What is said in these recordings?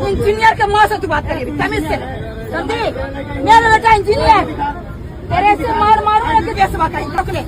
Engineer के मुंह से तू बात करिए तमीज से, समझी? मेरा बेटा इंजीनियर, तेरे से मार मारो ना कैसे बात करें? रोक ले,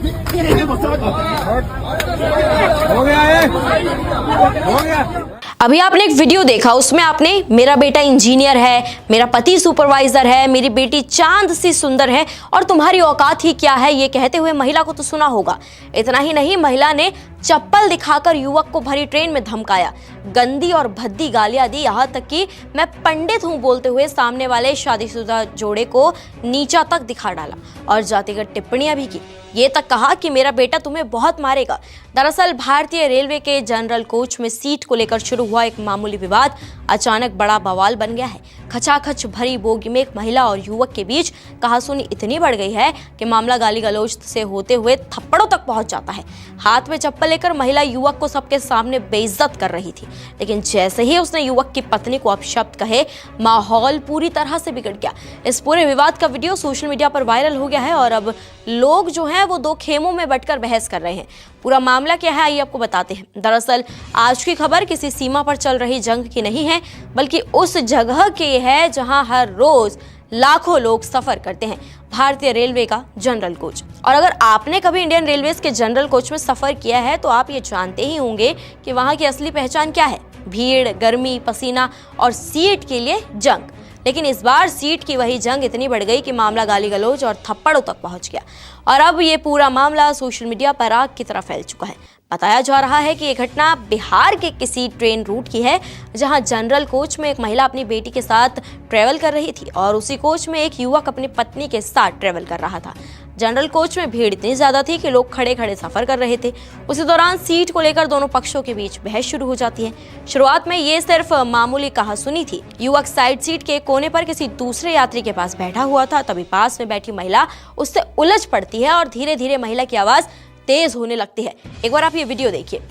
हो गया है, हो गया। अभी आपने एक वीडियो देखा, उसमें आपने मेरा बेटा इंजीनियर है, मेरा पति सुपरवाइजर है, मेरी बेटी चांद सी सुंदर है और तुम्हारी औकात ही क्या है, ये कहते हुए महिला को तो सुना होगा। इतना ही नहीं, महिला ने चप्पल दिखाकर युवक को भरी ट्रेन में धमकाया, गंदी और भद्दी गालियां दी, यहाँ तक कि मैं पंडित हूं बोलते हुए सामने वाले शादीशुदा जोड़े को नीचा तक दिखा डाला और जातिगत टिप्पणियां भी की। ये तक कहा कि मेरा बेटा तुम्हें बहुत मारेगा। दरअसल भारतीय रेलवे के जनरल कोच में सीट को लेकर शुरू हुआ एक मामूली विवाद अचानक बड़ा बवाल बन गया है। खचाखच भरी बोगी में एक महिला और युवक के बीच कहासुनी इतनी बढ़ गई है कि मामला गाली गलौज से होते हुए थप्पड़ों तक पहुंच जाता है। हाथ में चप्पल लेकर महिला युवक को सबके सामने बेइज्जत कर रही थी, लेकिन जैसे ही उसने युवक की पत्नी को अपशब्द कहे, माहौल पूरी तरह से बिगड़ गया। इस पूरे विवाद का वीडियो सोशल मीडिया पर वायरल हो गया है और अब लोग जो हैं वो दो खेमों में बंटकर बहस कर रहे हैं। पूरा मामला क्या है आइए आपको बताते हैं। दरअसल आज की खबर किसी सीमा पर चल रही जंग की नहीं है, बल्कि उस जगह की है जहां हर रोज लाखों लोग सफर करते हैं, भारतीय रेलवे का जनरल कोच। और अगर आपने कभी इंडियन रेलवेज के जनरल कोच में सफर किया है तो आप ये जानते ही होंगे कि वहां की असली पहचान क्या है। भीड़, गर्मी, पसीना और सीट के लिए जंग। लेकिन इस बार सीट की वही जंग इतनी बढ़ गई कि मामला गाली गलौज और थप्पड़ों तक पहुंच गया और अब ये पूरा मामला सोशल मीडिया पर आग की तरह फैल चुका है। बताया जा रहा है कि ये घटना बिहार के किसी ट्रेन रूट की है, जहां जनरल कोच में एक महिला अपनी बेटी के साथ ट्रेवल कर रही थी और उसी कोच में एक युवक अपनी पत्नी के साथ ट्रेवल कर रहा था। जनरल कोच में भीड़ इतनी ज्यादा थी कि लोग खड़े खड़े सफर कर रहे थे। उसी दौरान सीट को लेकर दोनों पक्षों के बीच बहस शुरू हो जाती है। शुरुआत में ये सिर्फ मामूली कहासुनी थी। युवक साइड सीट के कोने पर किसी दूसरे यात्री के पास बैठा हुआ था, तभी पास में बैठी महिला उससे उलझ पड़ती है और धीरे धीरे महिला की आवाज तेज होने लगती है। एक बार आप ये वीडियो देखिए।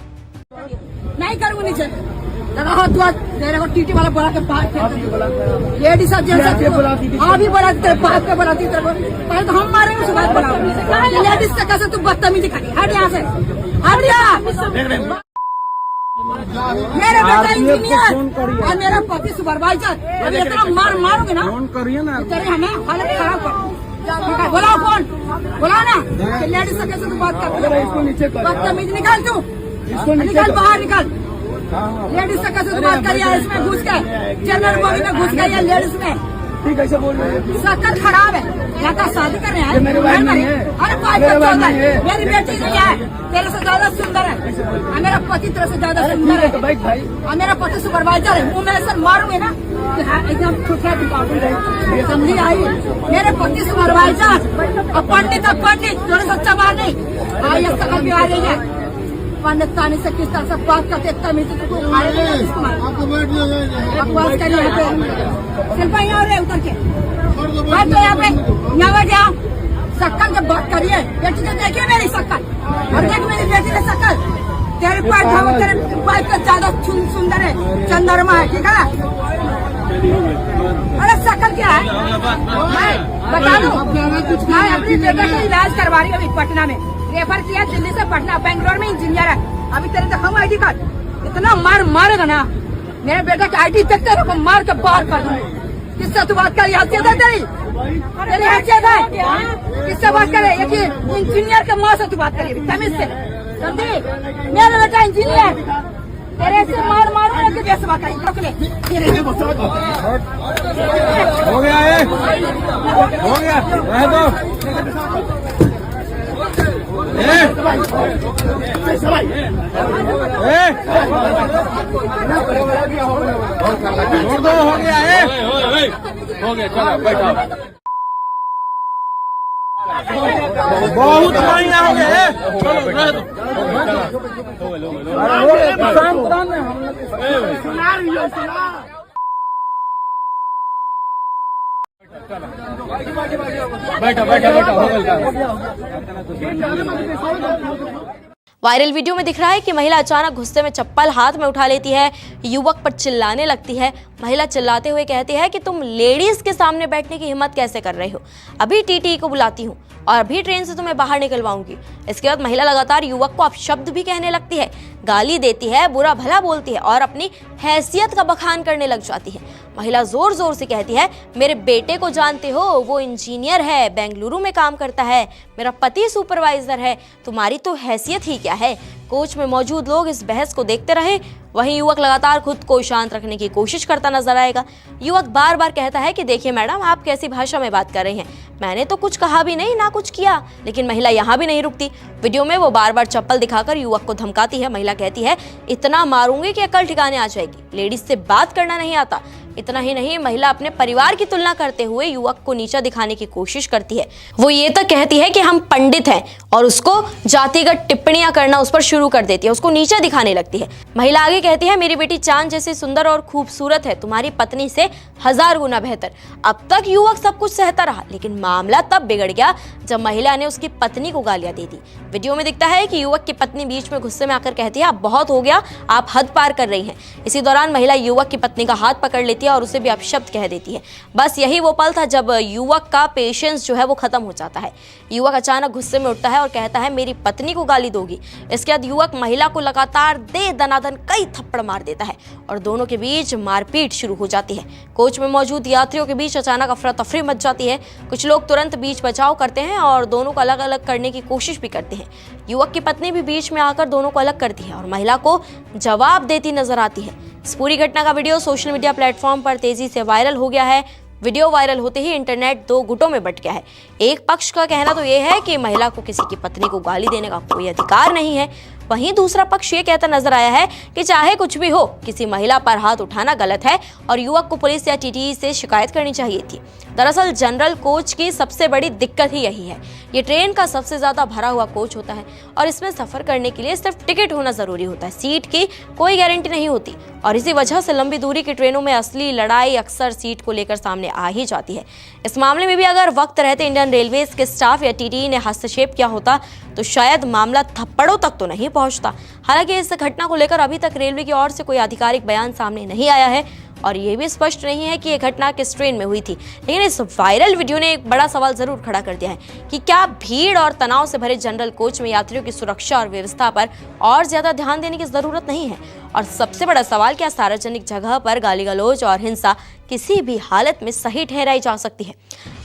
नहीं करूँगी नीचे, मेरे को टीटी वाला बोला के बात लेडीज सब जेंट्स भी बोला तेरे बात पे बोला तेरे को, पहले तो हम मारेंगे उसके बाद बोला लेडीज से कैसे तू बदतमीजी करी, हट यहाँ से, हट यहाँ। मेरे बेटा इंजीनियर और मेरा पति सुपरवाइजर, अभी इतना मार मारोगे ना तेरे हमें हालत खराब कर। बोलाओ फोन, बोलाओ ना, लेडीज से कैसे तू बात कर, बदतमीजी निकाल, तू निकाल बाहर निकाल। लेडीज से कैसे बात करिए, इसमें घुस के जनरल बॉडी में घुस गई है लेडीज में। कैसे बोल रहे हैं? शक्ल खराब है, या तो शादी कर रहे हैं। अरे मेरी बेटी जो है तेरे से ज्यादा सुंदर है और मेरा पति तेरे से ज्यादा सुंदर है और मेरा पति सुपरवाइजर है। वो मैं ऐसा मारूंगी ना एकदम समझी आई। मेरे पति सुपरवाइजर और पंडित थोड़ा सच्चा बात नहीं। ये शक्ल भी आ रही है पंडित तानी से किस तरह से बात करते बकवास कर यहाँ पे यहाँ उतर के बैठ तो यहाँ पे यहाँ जाओ। शक्ल जब बात करिए, बेटी तो देखिए मेरी शक्ल और देख मेरी बेटी की शक्ल, तेरे पैर पे ज्यादा सुंदर है, चंद्रमा है, ठीक है। अरे शक्ल क्या है मैं बता दूं, मैं अपनी बेटे का इलाज करवा रही हूँ अभी पटना में, रेफर किया दिल्ली से पटना, बेंगलोर में इंजीनियर है। अभी तेरे तो हम आईडी कार्ड इतना मारेगा ना, मेरे बेटा का आईडी देखते रहो, मार के बाहर कर दूंगा। किससे तू बात कर, हैसियत है तेरी हैसियत है, किससे बात करे? इंजीनियर के मुंह से तू बात करिए तमीज से, समझी? मेरा बेटा इंजीनियर, तेरे से मार मारो ना कैसे बात करें? रोक ले, हो गया है, हो गया, रह दो। छोड़ दो, हो गया है, हो गया, चलो बैठो। बहुत बढ़िया हो गया है, चलो रह दो। बैठो बैठो बैठो, हो गया। वायरल वीडियो में दिख रहा है कि महिला अचानक गुस्से में चप्पल हाथ में उठा लेती है, युवक पर चिल्लाने लगती है। महिला चिल्लाते हुए कहती है कि तुम लेडीज के सामने बैठने की हिम्मत कैसे कर रहे हो, अभी टीटी को बुलाती हूँ और अभी ट्रेन से तुम्हें बाहर निकलवाऊंगी। इसके बाद महिला लगातार युवक को अपशब्द भी कहने लगती है। गाली देती है, बुरा भला बोलती है और अपनी हैसियत का बखान करने लग जाती है। महिला जोर जोर से कहती है, मेरे बेटे को जानते हो, वो इंजीनियर है, बेंगलुरु में काम करता है, मेरा पति सुपरवाइजर है, तुम्हारी तो हैसियत ही क्या है। कोच में मौजूद लोग इस बहस को देखते रहे। वहीं युवक लगातार खुद को शांत रखने की कोशिश करता नजर आएगा। युवक बार बार कहता है कि देखिए मैडम, आप कैसी भाषा में बात कर रही हैं, मैंने तो कुछ कहा भी नहीं, ना कुछ किया। लेकिन महिला यहाँ भी नहीं रुकती। वीडियो में वो बार बार चप्पल दिखाकर युवक को धमकाती है। महिला कहती है, इतना मारूंगी कि अकल ठिकाने आ जाएगी, लेडीज से बात करना नहीं आता। इतना ही नहीं, महिला अपने परिवार की तुलना करते हुए युवक को नीचा दिखाने की कोशिश करती है। वो ये तक कहती है कि हम पंडित हैं और उसको जातिगत टिप्पणियां करना उस पर शुरू कर देती है, उसको नीचा दिखाने लगती है। महिला आगे कहती है, मेरी बेटी चांद जैसी सुंदर और खूबसूरत है, तुम्हारी पत्नी से 1000 गुना बेहतर। अब तक युवक सब कुछ सहता रहा, लेकिन मामला तब बिगड़ गया जब महिला ने उसकी पत्नी को गालियां दे दी। वीडियो में दिखता है कि युवक की पत्नी बीच में गुस्से में आकर कहती है, अब बहुत हो गया, आप हद पार कर रही हैं। इसी दौरान महिला युवक की पत्नी का हाथ पकड़ लेती है और उसे भी अपशब्द कह देती है। बस यही वो पल था जब युवक का पेशेंस जो है वो खत्म हो जाता है। युवक अचानक गुस्से में उठता है और कहता है, मेरी पत्नी को गाली दोगी। इसके बाद युवक महिला को लगातार दे दनादन कई थप्पड़ मार देता है और दोनों के बीच मारपीट शुरू हो जाती है। कोच में मौजूद यात्रियों के बीच अचानक अफरा तफरी मच जाती है। कुछ लोग तुरंत बीच बचाव करते हैं और दोनों को अलग अलग करने की कोशिश भी करते हैं। युवक की पत्नी भी बीच में आकर दोनों को अलग करती है और महिला को जवाब देती नजर आती है। इस पूरी घटना का वीडियो सोशल मीडिया प्लेटफॉर्म पर तेजी से वायरल हो गया है। वीडियो वायरल होते ही इंटरनेट दो गुटों में बंट गया है। एक पक्ष का कहना तो ये है कि महिला को किसी की पत्नी को गाली देने का कोई अधिकार नहीं है। वहीं दूसरा पक्ष ये कहता नजर आया है कि चाहे कुछ भी हो, किसी महिला पर हाथ उठाना गलत है और युवक को पुलिस या टीटीई से शिकायत करनी चाहिए थी। दरअसल जनरल कोच की सबसे बड़ी दिक्कत ही यही है। ये ट्रेन का सबसे ज्यादा भरा हुआ कोच होता है और इसमें सफर करने के लिए सिर्फ टिकट होना जरूरी होता है, सीट की कोई गारंटी नहीं होती और इसी वजह से लंबी दूरी की ट्रेनों में असली लड़ाई अक्सर सीट को लेकर सामने आ ही जाती है। इस मामले में भी अगर वक्त रहते इंडियन रेलवेज के स्टाफ या टीटीई ने हस्तक्षेप किया होता तो शायद मामला थप्पड़ों तक तो नहीं पहुंचता। हालांकि इस घटना को लेकर अभी तक रेलवे की ओर से कोई आधिकारिक बयान सामने नहीं आया है और ये भी स्पष्ट नहीं है कि ये घटना किस ट्रेन में हुई थी। लेकिन इस वायरल वीडियो ने एक बड़ा सवाल जरूर खड़ा कर दिया है कि क्या भीड़ और तनाव से भरे जनरल कोच में यात्रियों की सुरक्षा और व्यवस्था पर और ज्यादा ध्यान देने की जरूरत नहीं है। और सबसे बड़ा सवाल, क्या सार्वजनिक जगह पर गाली गलौज और हिंसा किसी भी हालत में सही ठहराई जा सकती है।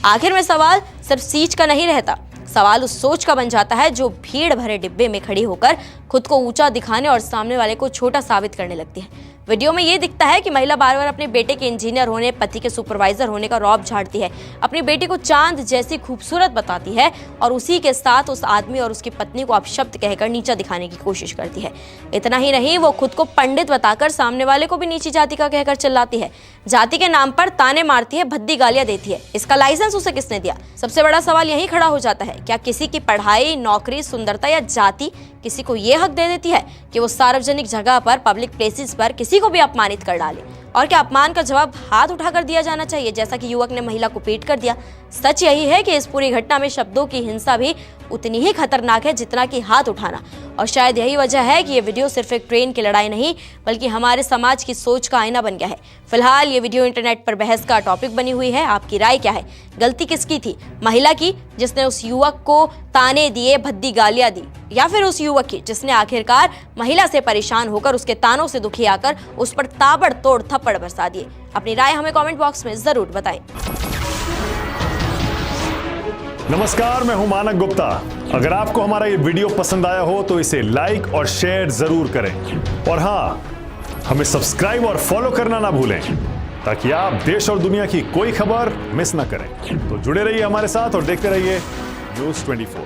आखिर में सवाल सिर्फ सीट का नहीं रहता, सवाल उस सोच का बन जाता है जो भीड़ भरे डिब्बे में खड़ी होकर खुद को ऊंचा दिखाने और सामने वाले को छोटा साबित करने लगती है। वीडियो में ये दिखता है कि महिला बार बार अपने बेटे के इंजीनियर होने, पति के सुपरवाइजर होने का रौब झाड़ती है, अपनी बेटी को चांद जैसी खूबसूरत बताती है और उसी के साथ उस आदमी और उसकी पत्नी को अपशब्द कहकर नीचा दिखाने की कोशिश करती है। इतना ही नहीं, वो खुद को पंडित बताकर सामने वाले को भी नीची जाति का कहकर चिल्लाती है, जाति के नाम पर ताने मारती है, भद्दी गालियां देती है। इसका लाइसेंस उसे किसने दिया? सबसे बड़ा सवाल यही खड़ा हो जाता है, क्या किसी की पढ़ाई, नौकरी, सुंदरता या जाति किसी को ये हक दे देती है कि वो सार्वजनिक जगह पर, पब्लिक प्लेसेस पर किसी को भी अपमानित कर डाले? और क्या अपमान का जवाब हाथ उठाकर दिया जाना चाहिए, जैसा कि युवक ने महिला को पीट कर दिया? सच यही है कि इस पूरी घटना में शब्दों की हिंसा भी उतनी ही खतरनाक है जितना कि हाथ उठाना। और शायद यही वजह है कि ये वीडियो सिर्फ एक ट्रेन की लड़ाई नहीं, बल्कि हमारे समाज की सोच का आईना बन गया है। फिलहाल ये वीडियो इंटरनेट पर बहस का टॉपिक बनी हुई है। आपकी राय क्या है? गलती किसकी थी, महिला की जिसने उस युवक को ताने दिए, भद्दी गालियां दी, या फिर उस युवक की जिसने आखिरकार महिला से परेशान होकर उसके तानों से दुखी आकर उस पर ताबड़तोड़ थप्पड़ बरसा दिए? अपनी राय हमें कमेंट बॉक्स में जरूर बताएं। नमस्कार, मैं हूं मानक गुप्ता। अगर आपको हमारा ये वीडियो पसंद आया हो तो इसे लाइक और शेयर जरूर करें और हाँ, हमें सब्सक्राइब और फॉलो करना ना भूलें ताकि आप देश और दुनिया की कोई खबर मिस ना करें। तो जुड़े रहिए हमारे साथ और देखते रहिए News 24।